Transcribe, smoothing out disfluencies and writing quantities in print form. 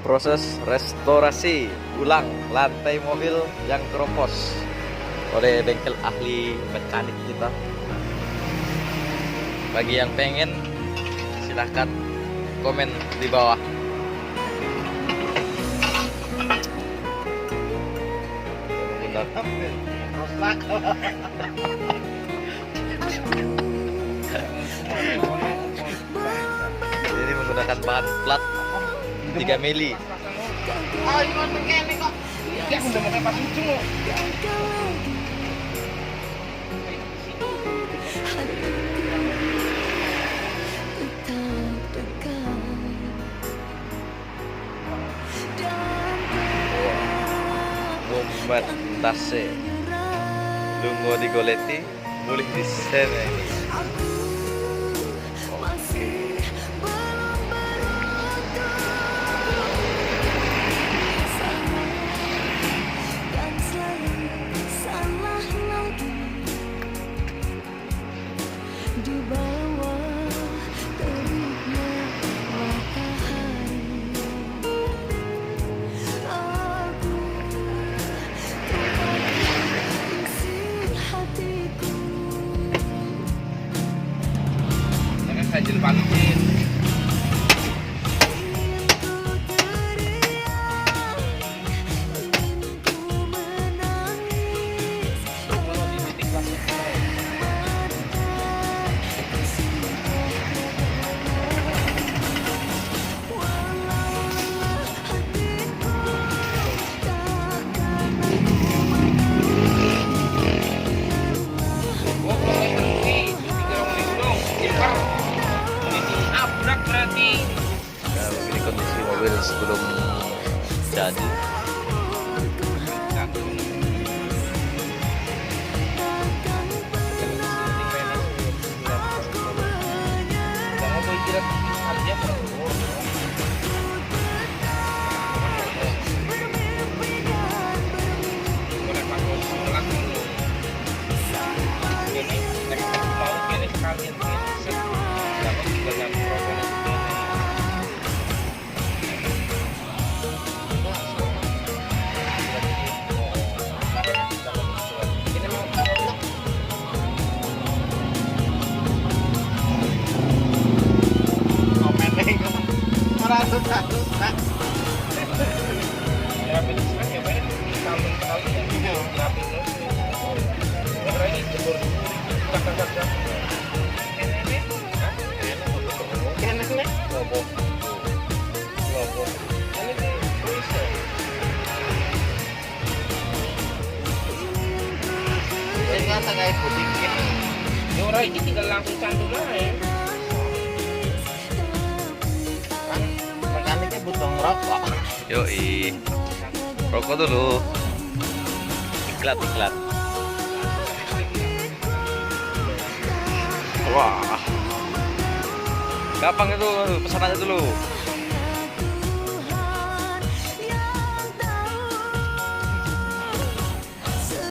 proses restorasi ulang lantai mobil yang keropos oleh bengkel ahli mekanik kita. Bagi yang pengen, silahkan komen di bawah. Ini menggunakan bahan plat 3 mili. Mumet tase lungo digoleti mulih di sana ini. Sajil bangkit. Nah, begini kondisi mobil sebelum jadi. Ini tinggal langsung candu aja. Kan mekaniknya butuh ngerokok. Yoi, rokok dulu. Iklat. Wah, gampang itu pesanannya dulu.